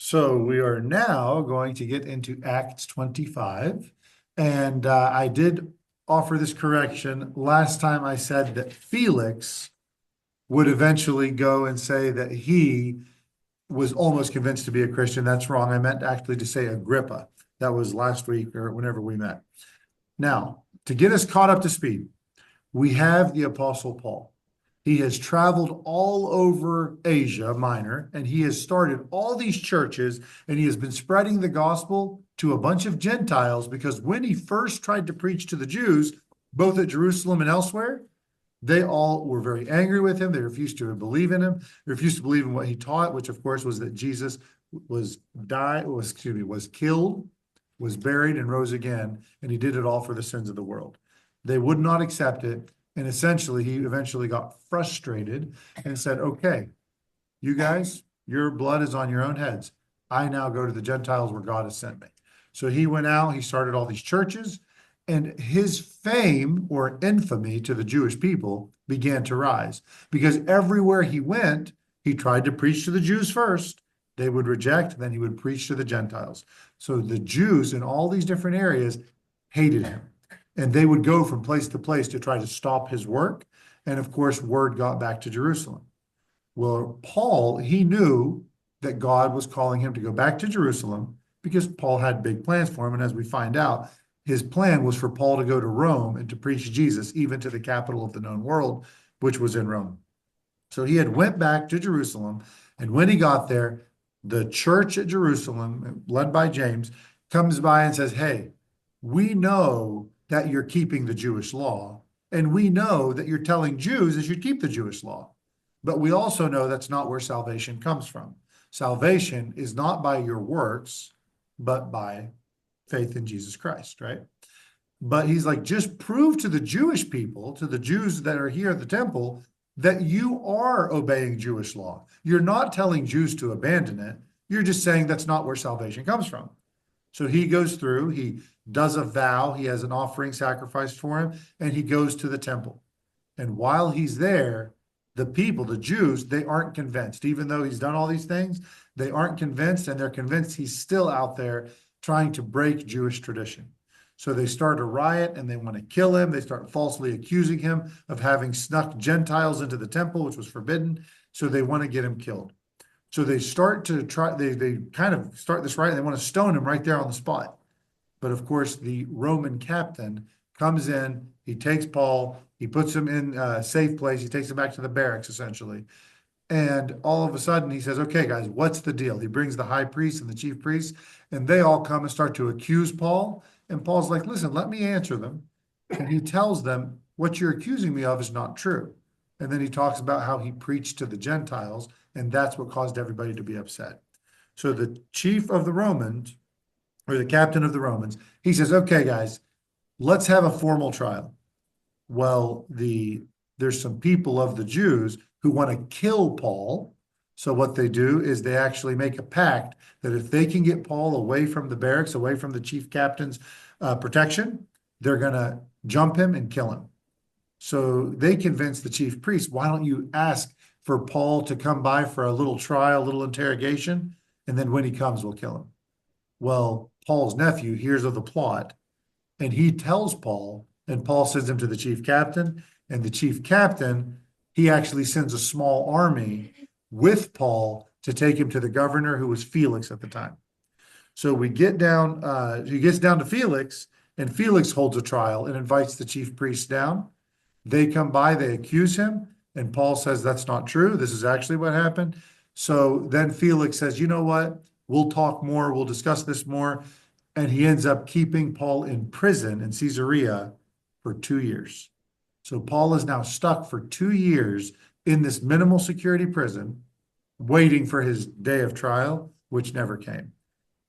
So we are now going to get into Acts 25. And I did offer this correction. Last time I said that Felix would eventually go and say that he was almost convinced to be a Christian. That's wrong. I meant actually to say Agrippa. That was last week or whenever we met. Now, to get us caught up to speed, we have the Apostle Paul. He has traveled all over Asia Minor, and he has started all these churches, and he has been spreading the gospel to a bunch of Gentiles because when he first tried to preach to the Jews, both at Jerusalem and elsewhere, they all were very angry with him. They refused to believe in him. They refused to believe in what he taught, which of course was that Jesus was killed, was buried, and rose again, and he did it all for the sins of the world. They would not accept it. And essentially, he eventually got frustrated and said, okay, you guys, your blood is on your own heads. I now go to the Gentiles where God has sent me. So he went out, he started all these churches, and his fame or infamy to the Jewish people began to rise because everywhere he went, he tried to preach to the Jews first. They would reject, then he would preach to the Gentiles. So the Jews in all these different areas hated him. And they would go from place to place to try to stop his work. And of course, word got back to Jerusalem. Well, Paul, he knew that God was calling him to go back to Jerusalem because Paul had big plans for him. And as we find out, his plan was for Paul to go to Rome and to preach Jesus, even to the capital of the known world, which was in Rome. So he had went back to Jerusalem. And when he got there, the church at Jerusalem, led by James, comes by and says, hey, we know that you're keeping the Jewish law, and we know that you're telling Jews they should keep the Jewish law. But we also know that's not where salvation comes from. Salvation is not by your works, but by faith in Jesus Christ, right? But he's like, just prove to the Jewish people, to the Jews that are here at the temple, that you are obeying Jewish law. You're not telling Jews to abandon it. You're just saying that's not where salvation comes from. So he goes through, he does a vow, he has an offering sacrificed for him, and he goes to the temple. And while he's there, the people, the Jews, they aren't convinced. Even though he's done all these things, they aren't convinced, and they're convinced he's still out there trying to break Jewish tradition. So they start a riot and they want to kill him. They start falsely accusing him of having snuck Gentiles into the temple, which was forbidden. So they want to get him killed. So they start to try, they kind of start this riot and they want to stone him right there on the spot. But of course, the Roman captain comes in, he takes Paul, he puts him in a safe place, he takes him back to the barracks essentially. And all of a sudden he says, okay, guys, what's the deal? He brings the high priest and the chief priests, and they all come and start to accuse Paul. And Paul's like, listen, let me answer them. And he tells them, what you're accusing me of is not true. And then he talks about how he preached to the Gentiles, and that's what caused everybody to be upset. So the chief of the Romans, or the captain of the Romans, he says, okay, guys, let's have a formal trial. Well, there's some people of the Jews who want to kill Paul. So what they do is they actually make a pact that if they can get Paul away from the barracks, away from the chief captain's protection, they're going to jump him and kill him. So they convince the chief priest, why don't you ask for Paul to come by for a little trial, a little interrogation, and then when he comes, we'll kill him. Well, Paul's nephew hears of the plot, and he tells Paul, and Paul sends him to the chief captain, and the chief captain, he actually sends a small army with Paul to take him to the governor, who was Felix at the time. So we get down, he gets down to Felix, and Felix holds a trial and invites the chief priests down. They come by, they accuse him, and Paul says, that's not true. This is actually what happened. So then Felix says, you know what? We'll talk more. We'll discuss this more. And he ends up keeping Paul in prison in Caesarea for 2 years. So Paul is now stuck for 2 years in this minimal security prison, waiting for his day of trial, which never came.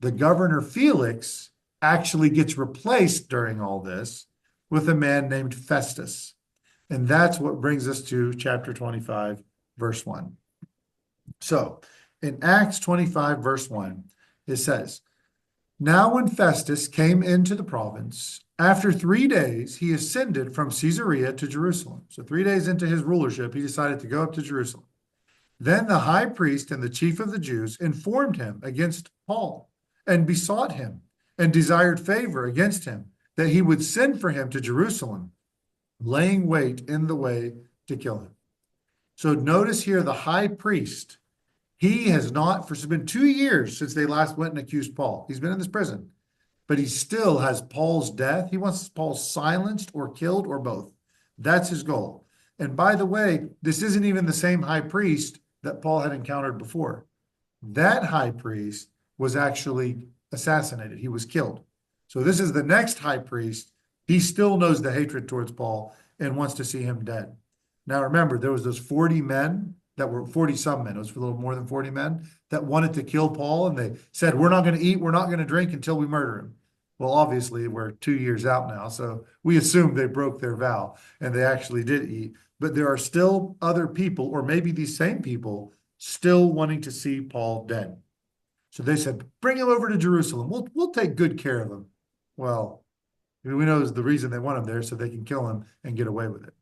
The governor Felix actually gets replaced during all this with a man named Festus. And that's what brings us to chapter 25, verse 1. So in Acts 25, verse 1, it says, now when Festus came into the province, after 3 days, he ascended from Caesarea to Jerusalem. So 3 days into his rulership, he decided to go up to Jerusalem. Then the high priest and the chief of the Jews informed him against Paul and besought him and desired favor against him that he would send for him to Jerusalem, laying wait in the way to kill him. So notice here the high priest, he has not, for it's been 2 years since they last went and accused Paul. He's been in this prison, but he still has Paul's death. He wants Paul silenced or killed or both. That's his goal. And by the way, this isn't even the same high priest that Paul had encountered before. That high priest was actually assassinated. He was killed. So this is the next high priest. He still knows the hatred towards Paul and wants to see him dead. Now remember, there was those 40 men that were 40 some men. It was a little more than 40 men that wanted to kill Paul. And they said, we're not going to eat, we're not going to drink until we murder him. Well, obviously we're 2 years out now. So we assume they broke their vow and they actually did eat. But there are still other people, or maybe these same people, still wanting to see Paul dead. So they said, bring him over to Jerusalem. We'll take good care of him. Well, we know the reason they want him there, so they can kill him and get away with it.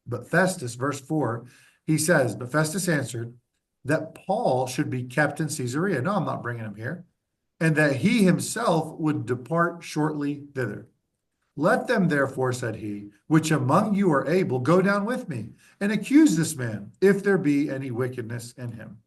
But Festus, verse 4, he says, but Festus answered that Paul should be kept in Caesarea. No, I'm not bringing him here. And that he himself would depart shortly thither. Let them therefore, said he, which among you are able, go down with me and accuse this man, if there be any wickedness in him.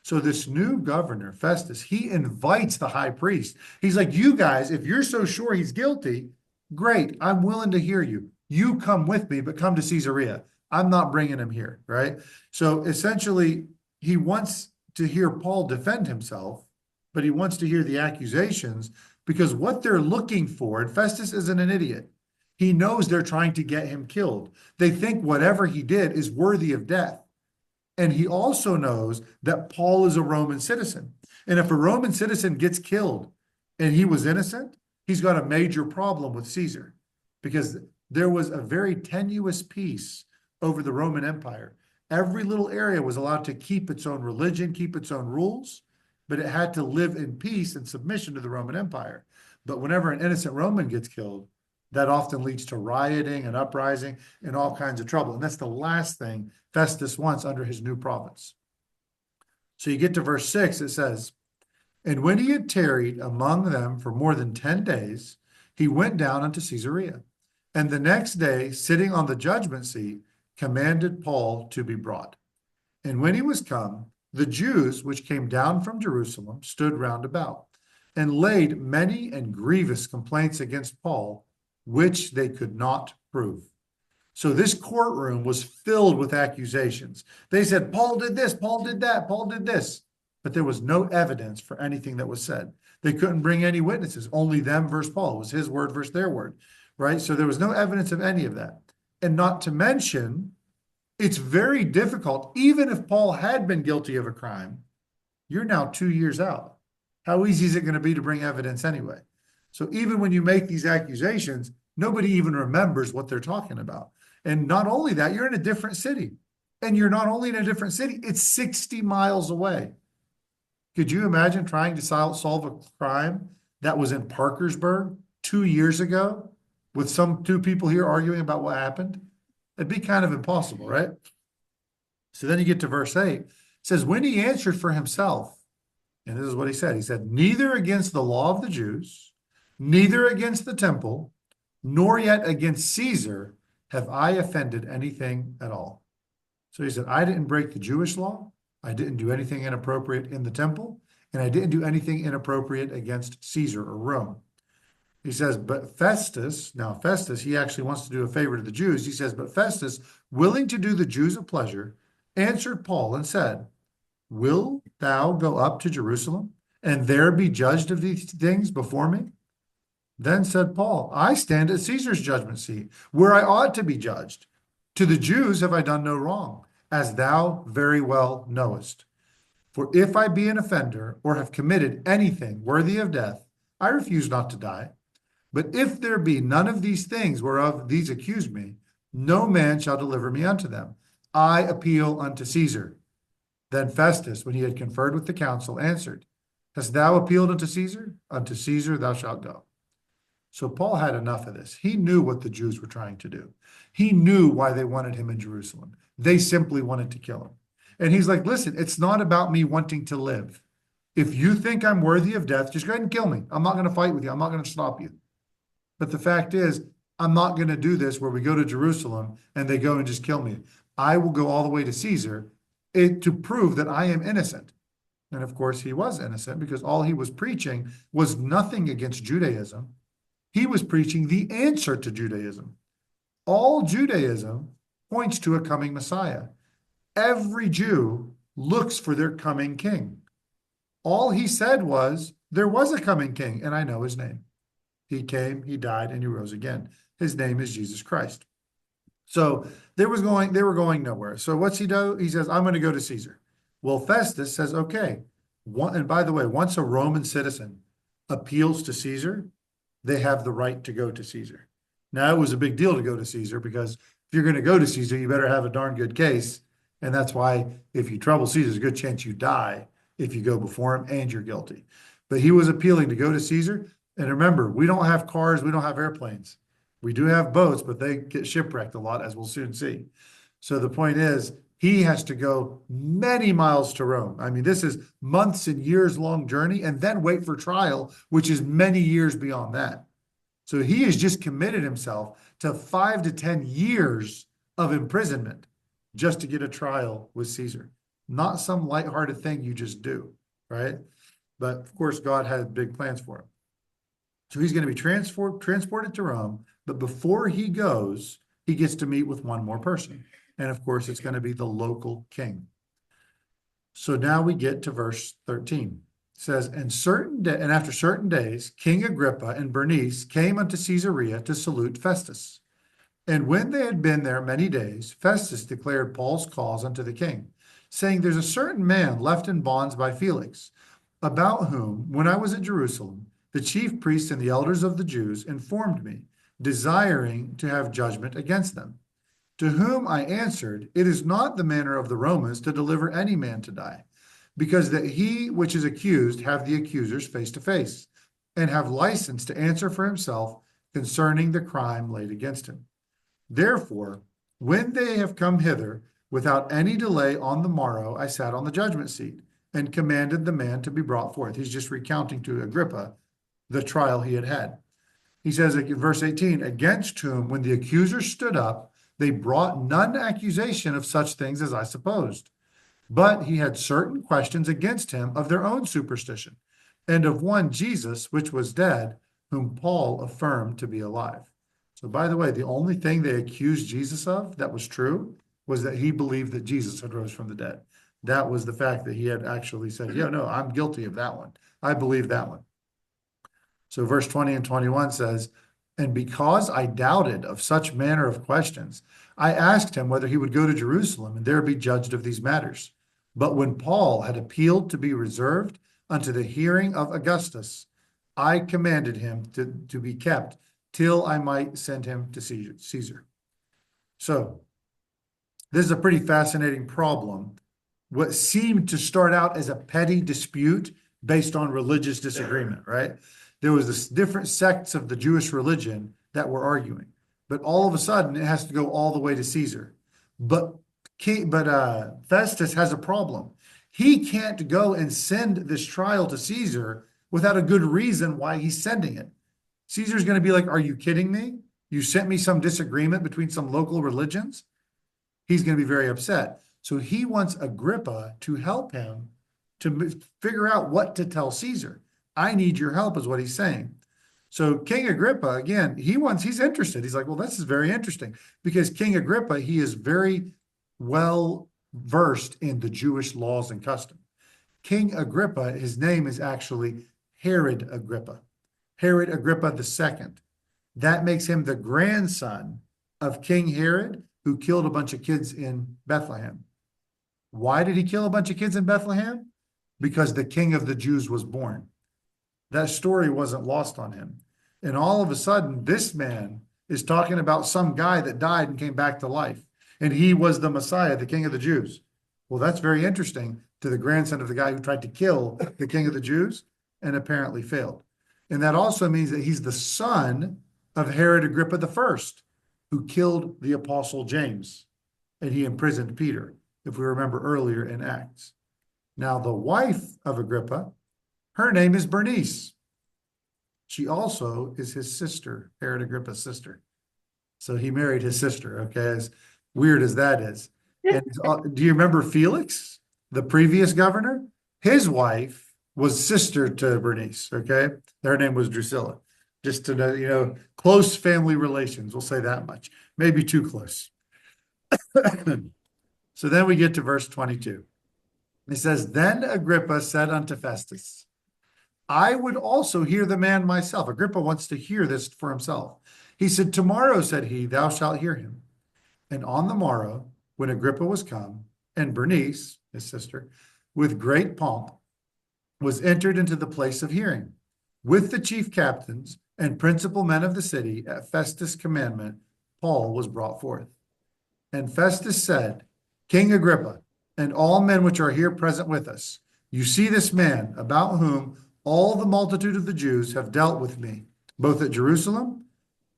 So this new governor, Festus, he invites the high priest. He's like, you guys, if you're so sure he's guilty, great, I'm willing to hear you. You come with me, but come to Caesarea. I'm not bringing him here, right? So essentially, he wants to hear Paul defend himself, but he wants to hear the accusations, because what they're looking for, and Festus isn't an idiot, he knows they're trying to get him killed. They think whatever he did is worthy of death. And he also knows that Paul is a Roman citizen. And if a Roman citizen gets killed and he was innocent, he's got a major problem with Caesar, because there was a very tenuous peace over the Roman Empire. Every little area was allowed to keep its own religion, keep its own rules, but it had to live in peace and submission to the Roman Empire. But whenever an innocent Roman gets killed, that often leads to rioting and uprising and all kinds of trouble. And that's the last thing Festus wants under his new province. So you get to verse 6, it says, and when he had tarried among them for more than 10 days, he went down unto Caesarea. And the next day, sitting on the judgment seat, commanded Paul to be brought. And when he was come, the Jews which came down from Jerusalem stood round about, and laid many and grievous complaints against Paul, which they could not prove. So this courtroom was filled with accusations. They said, Paul did this, Paul did that, Paul did this. But there was no evidence for anything that was said. They couldn't bring any witnesses, only them versus Paul. It was his word versus their word, right? So there was no evidence of any of that. And not to mention, it's very difficult, even if Paul had been guilty of a crime, you're now 2 years out. How easy is it going to be to bring evidence anyway? So even when you make these accusations, nobody even remembers what they're talking about. And not only that, you're in a different city. And you're not only in a different city, it's 60 miles away. Could you imagine trying to solve a crime that was in Parkersburg 2 years ago with some two people here arguing about what happened? It'd be kind of impossible, right? So then you get to verse 8. It says, when he answered for himself, and this is what he said, neither against the law of the Jews, neither against the temple, nor yet against Caesar have I offended anything at all. So he said, I didn't break the Jewish law. I didn't do anything inappropriate in the temple, and I didn't do anything inappropriate against Caesar or Rome. He says, but Festus, now Festus, he actually wants to do a favor to the Jews. He says, but Festus, willing to do the Jews a pleasure, answered Paul and said, will thou go up to Jerusalem and there be judged of these things before me? Then said Paul, I stand at Caesar's judgment seat, where I ought to be judged. To the Jews have I done no wrong, as thou very well knowest. For if I be an offender or have committed anything worthy of death, I refuse not to die. But if there be none of these things whereof these accuse me, no man shall deliver me unto them. I appeal unto Caesar. Then Festus, when he had conferred with the council, answered, hast thou appealed unto Caesar? Unto Caesar thou shalt go. So Paul had enough of this. He knew what the Jews were trying to do. He knew why they wanted him in Jerusalem. They simply wanted to kill him. And he's like, listen, it's not about me wanting to live. If you think I'm worthy of death, just go ahead and kill me. I'm not going to fight with you. I'm not going to stop you. But the fact is, I'm not going to do this where we go to Jerusalem and they go and just kill me. I will go all the way to Caesar to prove that I am innocent. And of course, he was innocent because all he was preaching was nothing against Judaism. He was preaching the answer to Judaism. All Judaism points to a coming Messiah. Every Jew looks for their coming king. All he said was, there was a coming king, and I know his name. He came, he died, and he rose again. His name is Jesus Christ. So they were going nowhere. So what's he do? He says, I'm going to go to Caesar. Well, Festus says, okay. And by the way, once a Roman citizen appeals to Caesar, they have the right to go to Caesar. Now, it was a big deal to go to Caesar because if you're going to go to Caesar, you better have a darn good case. And that's why if you trouble Caesar, there's a good chance you die if you go before him and you're guilty. But he was appealing to go to Caesar. And remember, we don't have cars, we don't have airplanes. We do have boats, but they get shipwrecked a lot, as we'll soon see. So the point is, he has to go many miles to Rome. I mean, this is months and years long journey, and then wait for trial, which is many years beyond that. So he has just committed himself to 5 to 10 years of imprisonment just to get a trial with Caesar. Not some lighthearted thing you just do, right? But of course, God had big plans for him. So he's going to be transported to Rome, but before he goes, he gets to meet with one more person. And of course, it's going to be the local king. So now we get to verse 13. It says, and after certain days, King Agrippa and Bernice came unto Caesarea to salute Festus. And when they had been there many days, Festus declared Paul's cause unto the king, saying, there's a certain man left in bonds by Felix, about whom, when I was at Jerusalem, the chief priests and the elders of the Jews informed me, desiring to have judgment against them. To whom I answered, it is not the manner of the Romans to deliver any man to die, because that he which is accused have the accusers face to face, and have license to answer for himself concerning the crime laid against him. Therefore, when they have come hither, without any delay on the morrow, I sat on the judgment seat, and commanded the man to be brought forth. He's just recounting to Agrippa the trial he had had. He says in verse 18, against whom, when the accusers stood up, they brought none accusation of such things as I supposed. But he had certain questions against him of their own superstition, and of one Jesus, which was dead, whom Paul affirmed to be alive. So by the way, the only thing they accused Jesus of that was true was that he believed that Jesus had rose from the dead. That was the fact that he had actually said, yeah, no, I'm guilty of that one. I believe that one. So verse 20 and 21 says, and because I doubted of such manner of questions, I asked him whether he would go to Jerusalem and there be judged of these matters. But when Paul had appealed to be reserved unto the hearing of Augustus, I commanded him to be kept till I might send him to Caesar. So this is a pretty fascinating problem. What seemed to start out as a petty dispute based on religious disagreement, right? There was this different sects of the Jewish religion that were arguing, but all of a sudden it has to go all the way to Caesar. But Festus has a problem. He can't go and send this trial to Caesar without a good reason why he's sending it. Caesar's going to be like, are you kidding me? You sent me some disagreement between some local religions? He's going to be very upset. So he wants Agrippa to help him to figure out what to tell Caesar. I need your help is what he's saying. So King Agrippa, again, he's interested. He's like, well, this is very interesting because King Agrippa, he is very well versed in the Jewish laws and custom. King Agrippa, his name is actually Herod Agrippa. Herod Agrippa II. That makes him the grandson of King Herod, who killed a bunch of kids in Bethlehem. Why did he kill a bunch of kids in Bethlehem? Because the king of the Jews was born. That story wasn't lost on him. And all of a sudden, this man is talking about some guy that died and came back to life. And he was the Messiah, the king of the Jews. Well, that's very interesting to the grandson of the guy who tried to kill the king of the Jews and apparently failed. And that also means that he's the son of Herod Agrippa I, who killed the apostle James, and he imprisoned Peter. if we remember earlier in Acts. Now, the wife of Agrippa, her name is Bernice. She also is his sister, Herod Agrippa's sister. So he married his sister, okay, as weird as that is. And do you remember Felix, the previous governor? His wife was sister to Bernice, okay? Her name was Drusilla. Just to know, close family relations, we'll say that much. Maybe too close. So then we get to verse 22. It says, Then Agrippa said unto Festus, I would also hear the man myself. Agrippa wants to hear this for himself. He said, Tomorrow, said he, thou shalt hear him. And on the morrow, when Agrippa was come, and Bernice, his sister, with great pomp, was entered into the place of hearing, with the chief captains and principal men of the city, at Festus' commandment, Paul was brought forth. And Festus said, King Agrippa, and all men which are here present with us, you see this man, about whom all the multitude of the Jews have dealt with me, both at Jerusalem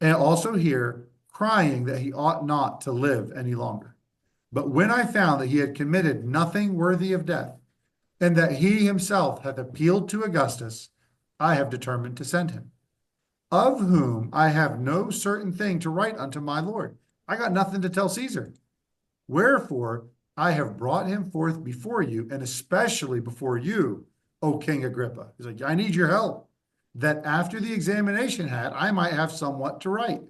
and also here, crying that he ought not to live any longer. But when I found that he had committed nothing worthy of death, and that he himself hath appealed to Augustus, I have determined to send him, of whom I have no certain thing to write unto my Lord. I got nothing to tell Caesar. Wherefore, I have brought him forth before you, and especially before you, O King Agrippa. He's like, I need your help, that after the examination had, I might have somewhat to write.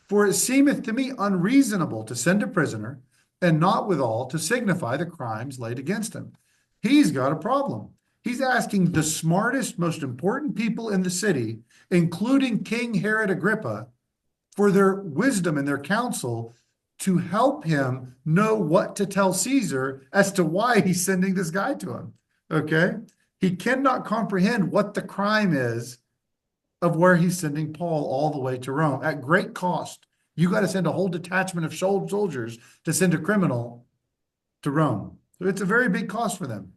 For it seemeth to me unreasonable to send a prisoner, and not withal to signify the crimes laid against him. He's got a problem. He's asking the smartest, most important people in the city, including King Herod Agrippa, for their wisdom and their counsel to help him know what to tell Caesar as to why he's sending this guy to him. Okay? He cannot comprehend what the crime is of where he's sending Paul all the way to Rome at great cost. You got to send a whole detachment of soldiers to send a criminal to Rome. So it's a very big cost for them.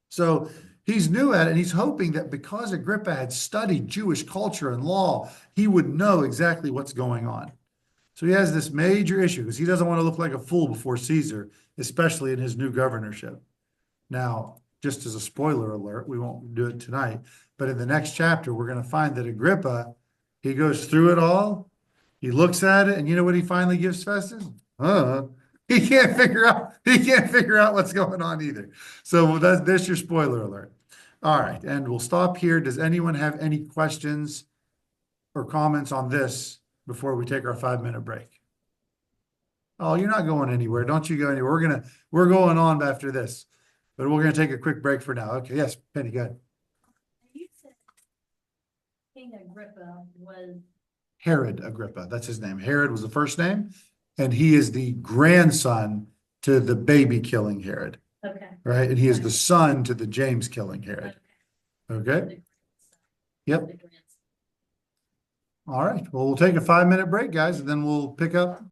So he's new at it, and he's hoping that because Agrippa had studied Jewish culture and law, he would know exactly what's going on. So he has this major issue because he doesn't want to look like a fool before Caesar, especially in his new governorship. Now, just as a spoiler alert, we won't do it tonight, but in the next chapter, we're going to find that Agrippa, he goes through it all, he looks at it, and you know what he finally gives Festus? He can't figure out what's going on either. So that's your spoiler alert. All right, and we'll stop here. Does anyone have any questions or comments on this before we take our 5-minute break? Oh, you're not going anywhere. Don't you go anywhere. We're going on after this, but we're gonna take a quick break for now. Okay, yes, Penny, go ahead. You said King Agrippa was Herod Agrippa, that's his name. Herod was the first name, and he is the grandson to the baby killing Herod, okay. right? And he is the son to the James killing Herod. Okay? Yep. All right. Well, we'll take a 5-minute break, guys, and then we'll pick up